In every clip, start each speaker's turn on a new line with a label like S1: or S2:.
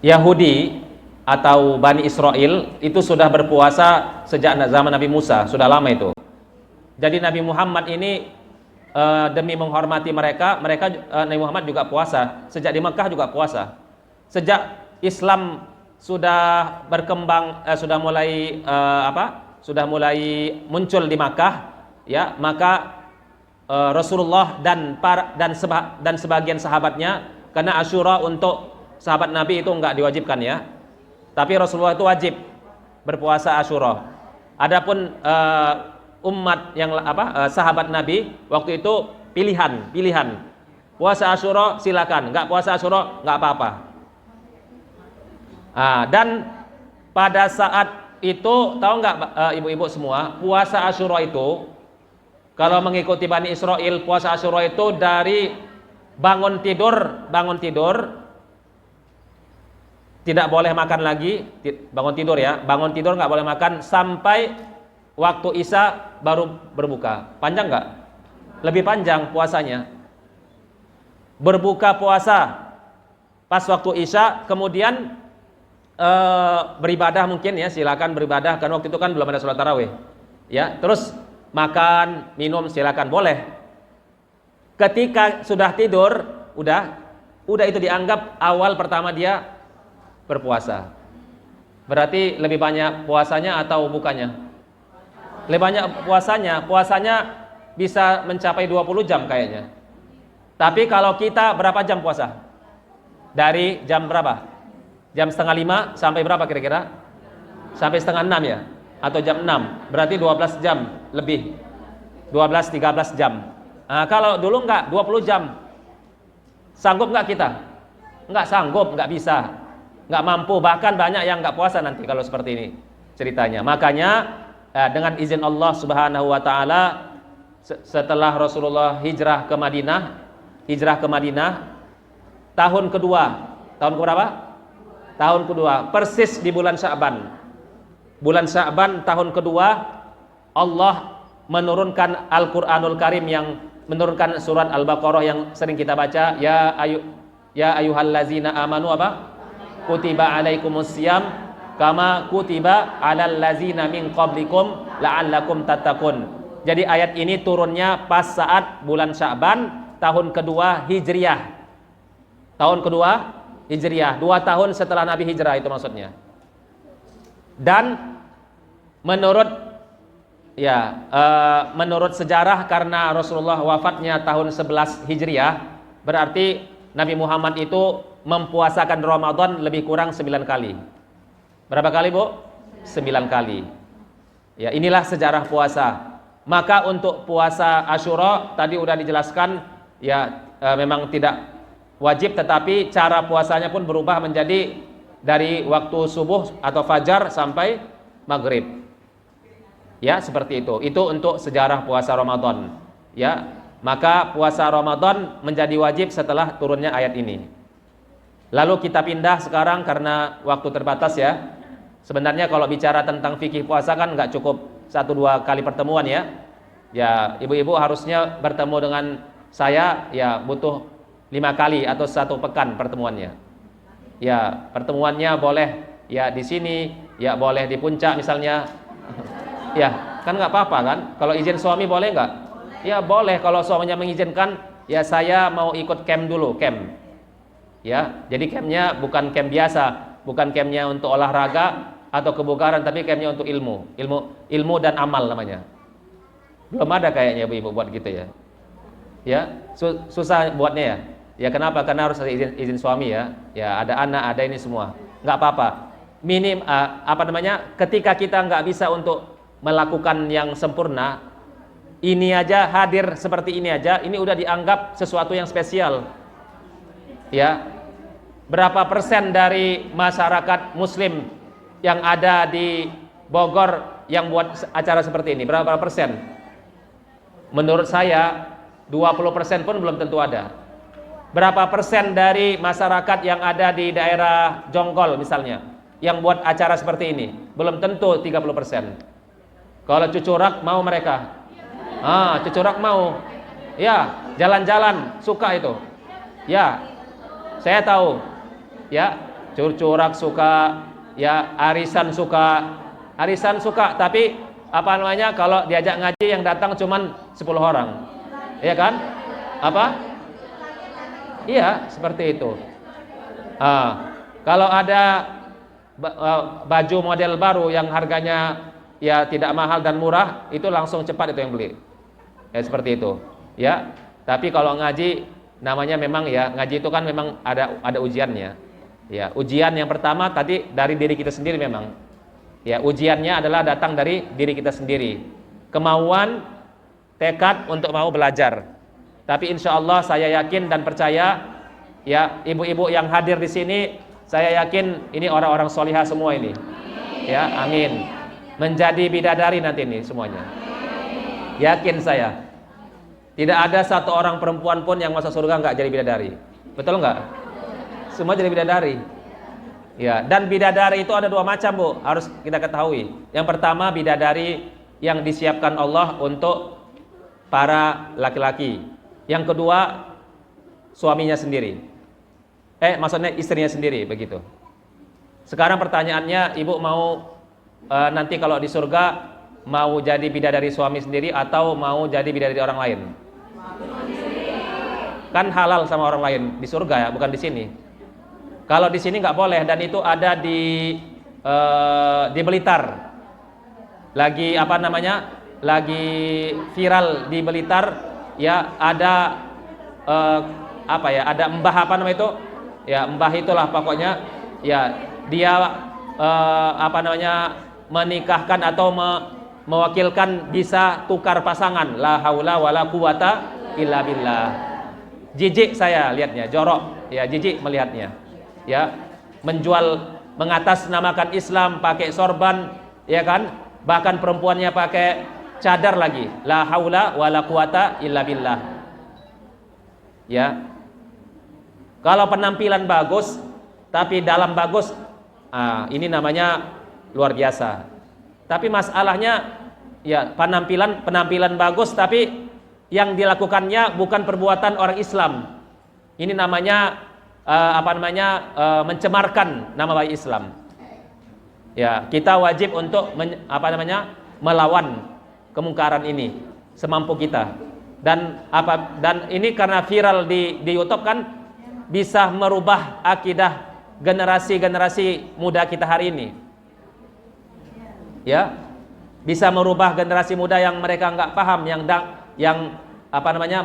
S1: Yahudi atau Bani Israel itu sudah berpuasa sejak zaman Nabi Musa, sudah lama itu. Jadi Nabi Muhammad ini demi menghormati mereka, Nabi Muhammad juga puasa. Sejak di Mekah juga puasa. Sejak Islam sudah berkembang, sudah mulai muncul di Makkah, ya, maka Rasulullah dan sebagian sahabatnya, karena Asyura untuk sahabat Nabi itu enggak diwajibkan ya, tapi Rasulullah itu wajib berpuasa Asyura. Adapun umat yang sahabat Nabi waktu itu pilihan puasa Asyura silakan, enggak puasa Asyura enggak apa-apa. Dan pada saat itu tahu enggak ibu-ibu semua, puasa Asyura itu kalau mengikuti Bani Israel, puasa Asyura itu dari bangun tidur tidak boleh makan lagi, bangun tidur nggak boleh makan sampai waktu Isya baru berbuka. Panjang nggak? Lebih panjang puasanya. Berbuka puasa pas waktu Isya, kemudian beribadah mungkin ya, silakan beribadah karena waktu itu kan belum ada sholat tarawih. Ya, terus makan, minum silakan boleh. Ketika sudah tidur, udah itu dianggap awal pertama dia berpuasa. Berarti lebih banyak puasanya atau bukanya? Lebih banyak puasanya. Puasanya bisa mencapai 20 jam kayaknya. Tapi kalau kita berapa jam puasa? Dari jam berapa? Jam setengah 5 sampai berapa kira-kira? Sampai setengah 6 ya? Atau jam 6, berarti 12 jam lebih, 12-13 jam. Kalau dulu enggak, 20 jam. Sanggup enggak kita? Enggak sanggup, enggak bisa, enggak mampu. Bahkan banyak yang enggak puasa nanti kalau seperti ini ceritanya. Makanya dengan izin Allah Subhanahu wa taala, setelah Rasulullah hijrah ke Madinah tahun kedua. Tahun berapa? Tahun kedua, persis di bulan Sya'ban. Bulan Sya'ban tahun kedua, Allah menurunkan Al-Qur'anul Karim, yang menurunkan surat Al-Baqarah yang sering kita baca, ya ayyuhallazina amanu kutiba alaikumusiyam kama kutiba alal ladzina min qablikum la'allakum tattaqun. Jadi ayat ini turunnya pas saat bulan Sya'ban tahun kedua Hijriah. Tahun kedua Hijriah, 2 tahun setelah Nabi hijrah itu maksudnya. Dan menurut sejarah, karena Rasulullah wafatnya tahun 11 Hijriah, berarti Nabi Muhammad itu mempuasakan Ramadan lebih kurang 9 kali. Berapa kali, Bu? 9 kali. Ya, inilah sejarah puasa. Maka untuk puasa Asyura tadi udah dijelaskan ya, memang tidak wajib, tetapi cara puasanya pun berubah menjadi dari waktu subuh atau fajar sampai maghrib. Ya, seperti itu. Itu untuk sejarah puasa Ramadan. Ya, maka puasa Ramadan menjadi wajib setelah turunnya ayat ini. Lalu kita pindah sekarang karena waktu terbatas ya. Sebenarnya kalau bicara tentang fikih puasa kan nggak cukup 1-2 kali pertemuan ya. Ya, ibu-ibu harusnya bertemu dengan saya ya butuh 5 kali atau 1 pekan pertemuannya. Ya, pertemuannya boleh ya di sini, ya boleh di puncak misalnya. Ya, kan nggak apa-apa kan? Kalau izin suami boleh nggak? Ya boleh, kalau suaminya mengizinkan, ya saya mau ikut camp dulu, camp. Ya, jadi campnya bukan camp biasa, bukan campnya untuk olahraga atau kebugaran, tapi campnya untuk ilmu dan amal namanya. Belum ada kayaknya ibu-ibu buat gitu ya. Ya, susah buatnya ya. Ya kenapa? Karena harus ada izin suami ya. Ya ada anak, ada ini semua. Nggak apa-apa. Ketika kita nggak bisa untuk melakukan yang sempurna, ini aja hadir seperti ini aja, ini udah dianggap sesuatu yang spesial. Ya, berapa persen dari masyarakat Muslim yang ada di Bogor yang buat acara seperti ini? Berapa persen? Menurut saya 20% pun belum tentu ada. Berapa persen dari masyarakat yang ada di daerah Jonggol misalnya yang buat acara seperti ini? Belum tentu 30%. Kalau Cucurak mau mereka? Cucurak mau. Ya, jalan-jalan suka itu. Ya, saya tahu. Ya, curcurag suka, ya arisan suka. Arisan suka, tapi apa namanya, kalau diajak ngaji yang datang cuman 10 orang. Iya kan? Apa? Iya, seperti itu. Kalau ada baju model baru yang harganya ya tidak mahal dan murah, itu langsung cepat itu yang beli. Ya seperti itu. Ya. Tapi kalau ngaji namanya memang ya, ngaji itu kan memang ada ujiannya. Ya, ujian yang pertama tadi dari diri kita sendiri memang. Ya, ujiannya adalah datang dari diri kita sendiri. Kemauan, tekad untuk mau belajar. Tapi insya Allah saya yakin dan percaya, ya ibu-ibu yang hadir di sini, saya yakin ini orang-orang solihah semua ini. Ya, amin. Menjadi bidadari nanti ini semuanya. Yakin saya. Tidak ada satu orang perempuan pun yang masuk surga nggak jadi bidadari. Betul nggak? Semua jadi bidadari. Ya, dan bidadari itu ada 2 macam, Bu. Harus kita ketahui. Yang pertama, bidadari yang disiapkan Allah untuk para laki-laki. Yang kedua, suaminya sendiri. Maksudnya istrinya sendiri, begitu. Sekarang pertanyaannya, Ibu mau nanti kalau di surga mau jadi bidadari suami sendiri atau mau jadi bidadari orang lain? Kan halal sama orang lain di surga ya, bukan di sini. Kalau di sini nggak boleh, dan itu ada di Blitar. Lagi apa namanya? Lagi viral di Blitar ya, ada apa ya? Ada mbah apa namanya itu? Ya, mbah itulah pokoknya. Ya, dia apa namanya? Menikahkan atau mewakilkan bisa tukar pasangan. La haula wala quwata illa billah. Jijik saya lihatnya, jorok ya, jijik melihatnya. Ya, menjual, mengatasnamakan Islam pakai sorban, ya kan? Bahkan perempuannya pakai cadar lagi. La haula wala quwata illa billah. Ya. Kalau penampilan bagus tapi dalam bagus, ini namanya luar biasa. Tapi masalahnya ya, penampilan bagus tapi yang dilakukannya bukan perbuatan orang Islam. Ini namanya mencemarkan nama baik Islam. Ya, kita wajib untuk melawan kemungkaran ini semampu kita. Dan ini karena viral di YouTube kan, bisa merubah akidah generasi muda kita hari ini. Ya, bisa merubah generasi muda yang mereka nggak paham,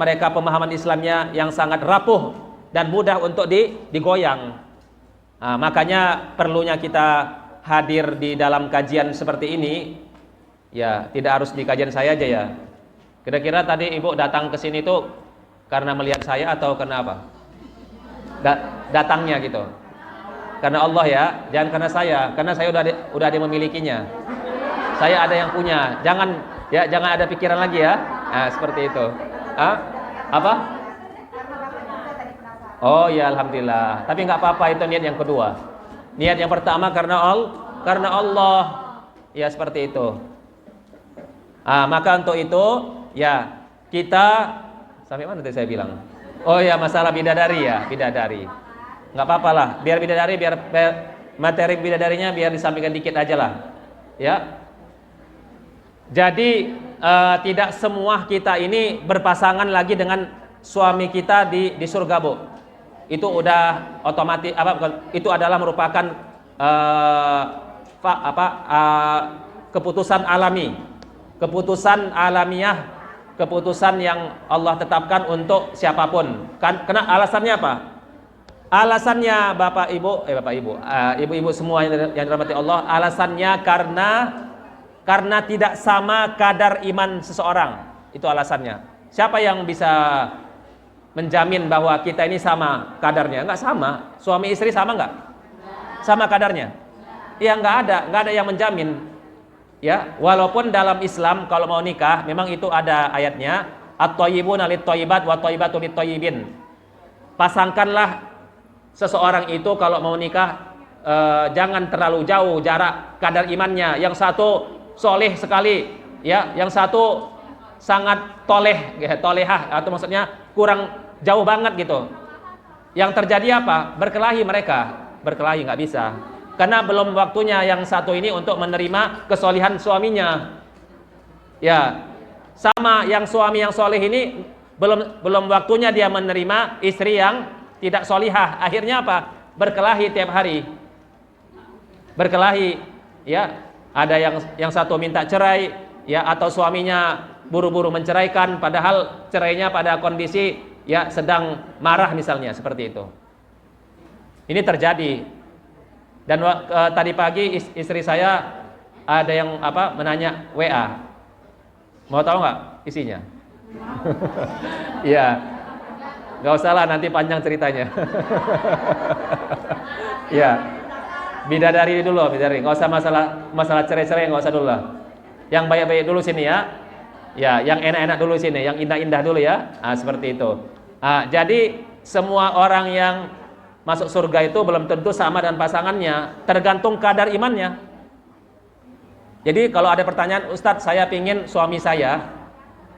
S1: mereka pemahaman Islamnya yang sangat rapuh dan mudah untuk digoyang. Makanya perlunya kita hadir di dalam kajian seperti ini. Ya, tidak harus di kajian saya aja ya. Kira-kira tadi Ibu datang ke sini tuh karena melihat saya atau karena apa? Datangnya gitu. Karena Allah ya, jangan karena saya udah ada memilikinya. Saya ada yang punya. Jangan ada pikiran lagi ya. Nah, seperti itu. Apa? Oh ya, alhamdulillah. Tapi nggak apa-apa, itu niat yang kedua. Niat yang pertama karena Allah. Ya, seperti itu. Maka untuk itu ya, kita sampai mana tadi saya bilang? Oh ya, masalah bidadari ya, bidadari. Nggak apa-apa lah, biar bidadari, biar materi bidadarinya biar disampaikan dikit aja lah. Ya. Jadi tidak semua kita ini berpasangan lagi dengan suami kita di surga, Bu. Itu udah otomatis itu adalah merupakan keputusan alami, keputusan alamiah, keputusan yang Allah tetapkan untuk siapapun. Karena alasannya apa? Alasannya Bapak Ibu, ibu-ibu semua yang dirahmati Allah, alasannya karena tidak sama kadar iman seseorang. Itu alasannya. Siapa yang bisa menjamin bahwa kita ini sama kadarnya? Enggak sama. Suami istri sama enggak? Sama kadarnya? Ya enggak ada yang menjamin. Ya, walaupun dalam Islam kalau mau nikah memang itu ada ayatnya, at-thayyibuna lit-thayyibat wa thayyibatu lit-thayyibin. Pasangkanlah seseorang itu kalau mau nikah jangan terlalu jauh jarak kadar imannya. Yang satu soleh sekali, ya, yang satu sangat tolehah, atau maksudnya kurang jauh banget gitu. Yang terjadi apa? Berkelahi mereka. berkelahi, nggak bisa. Karena belum waktunya yang satu ini untuk menerima kesolihan suaminya. Ya, sama yang suami yang soleh ini belum waktunya dia menerima istri yang tidak solihah. Akhirnya apa? Berkelahi tiap hari. Berkelahi, ya. Ada yang satu minta cerai, ya, atau suaminya buru-buru menceraikan, padahal cerainya pada kondisi ya sedang marah misalnya, seperti itu. Ini terjadi. Dan tadi pagi istri saya ada yang menanya WA. Mau tahu nggak isinya? Iya. Nggak usah lah, nanti panjang ceritanya. Iya. Bidadari dulu, bidadari. Nggak usah masalah cerai-cerai, nggak usah dulu lah. Yang baik-baik dulu sini ya. Ya, yang enak-enak dulu sini, yang indah-indah dulu ya. Seperti itu. Jadi semua orang yang masuk surga itu belum tentu sama dengan pasangannya, tergantung kadar imannya. Jadi kalau ada pertanyaan, Ustadz, saya pingin suami saya,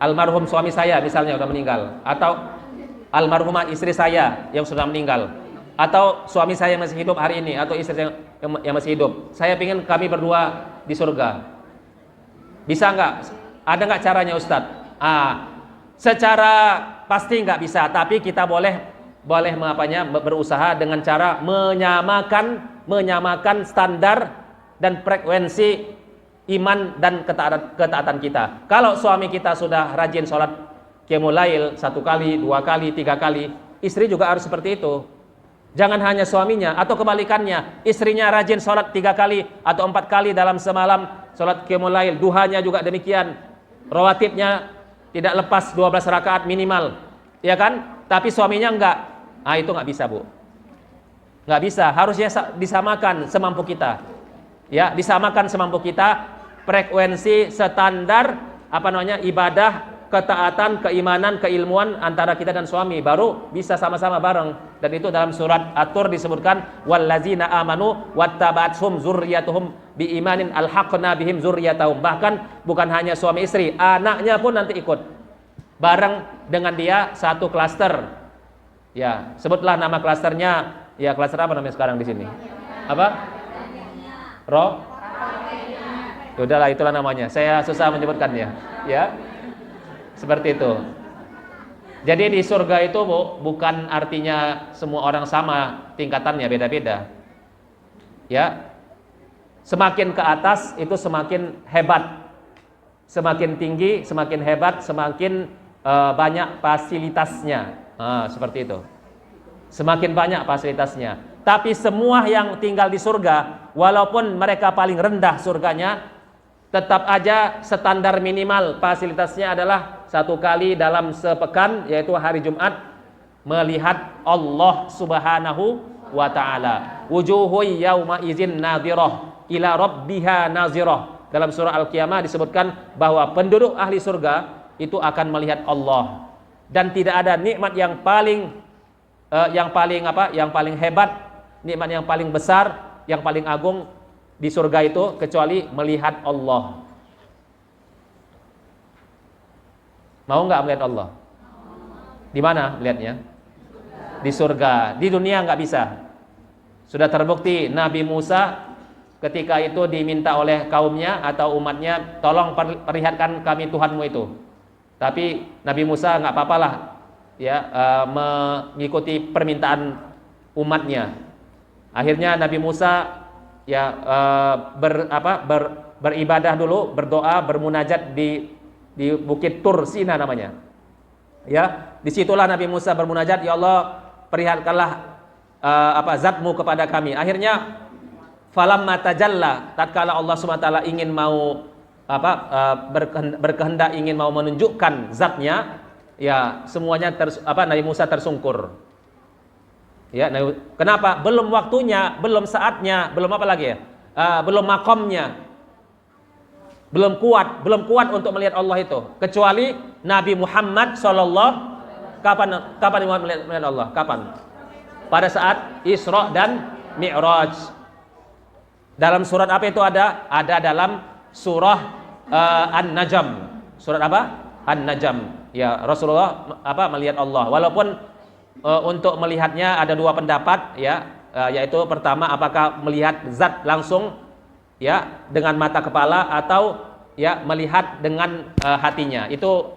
S1: almarhum suami saya misalnya udah meninggal, atau almarhumah istri saya yang sudah meninggal, atau suami saya yang masih hidup hari ini, atau istri saya yang masih hidup, saya pingin kami berdua di surga. Bisa nggak? Ada nggak caranya, Ustadz? Secara pasti nggak bisa, tapi kita boleh berusaha dengan cara menyamakan standar dan frekuensi iman dan ketaatan kita. Kalau suami kita sudah rajin sholat qiyamul lail 1 kali, 2 kali, 3 kali, istri juga harus seperti itu. Jangan hanya suaminya, atau kebalikannya, istrinya rajin sholat 3 kali atau 4 kali dalam semalam sholat qiyamul lail, duhanya juga demikian, rawatibnya tidak lepas 12 rakaat minimal, ya kan? Tapi suaminya enggak. Itu enggak bisa, Bu. Enggak bisa, harusnya disamakan semampu kita. Ya, disamakan semampu kita frekuensi standar ibadah, ketaatan, keimanan, keilmuan antara kita dan suami, baru bisa sama-sama bareng. Dan itu dalam surat At-Tur disebutkan, wallazina amanu wattaba'athum dzurriyyatuhum biimanin alhaqna bihim dzurriyyatahum. Bahkan bukan hanya suami istri, anaknya pun nanti ikut bareng dengan dia satu klaster. Ya, sebutlah nama klasternya. Ya, klaster apa namanya sekarang di sini? Apa? Udahlah, itulah namanya. Saya susah menyebutkannya. Ya, seperti itu. Jadi di surga itu, Bu, bukan artinya semua orang sama tingkatannya, beda-beda. Ya, semakin ke atas itu semakin hebat, semakin tinggi, semakin hebat, semakin banyak fasilitasnya. Seperti itu. Semakin banyak fasilitasnya. Tapi semua yang tinggal di surga, walaupun mereka paling rendah surganya, tetap aja standar minimal fasilitasnya adalah 1 kali dalam sepekan, yaitu hari Jumat, melihat Allah Subhanahu wa ta'ala. Wujuhu yawma izin nadhirah ila rabbiha nazirah. Dalam surah Al-Qiyamah disebutkan bahwa penduduk ahli surga itu akan melihat Allah, dan tidak ada nikmat yang paling hebat, nikmat yang paling besar, yang paling agung di surga itu kecuali melihat Allah. Mau nggak melihat Allah? Di mana melihatnya? Di surga. Di dunia nggak bisa. Sudah terbukti Nabi Musa ketika itu diminta oleh kaumnya atau umatnya, tolong perlihatkan kami Tuhanmu itu. Tapi Nabi Musa nggak apa-apalah, ya, mengikuti permintaan umatnya. Akhirnya Nabi Musa ya beribadah dulu, berdoa, bermunajat di Bukit Tur Sina namanya. Ya, disitulah Nabi Musa bermunajat, ya Allah, perlihatkanlah zatmu kepada kami. Akhirnya falamma tajalla, tatkala Allah SWT ingin mau berkehendak, ingin mau menunjukkan zatnya, ya semuanya Nabi Musa tersungkur. Ya, kenapa? Belum waktunya, belum saatnya, belum apa lagi ya? Belum makomnya, belum kuat untuk melihat Allah itu. Kecuali Nabi Muhammad kapan melihat Allah? Kapan? Pada saat Isra dan Mi'raj. Dalam surat apa itu ada? Ada dalam surah An-Najm. Surat apa? An-Najm. Ya, Rasulullah melihat Allah. Walaupun untuk melihatnya ada 2 pendapat, ya. yaitu pertama apakah melihat zat langsung ya dengan mata kepala atau ya melihat dengan hatinya. Itu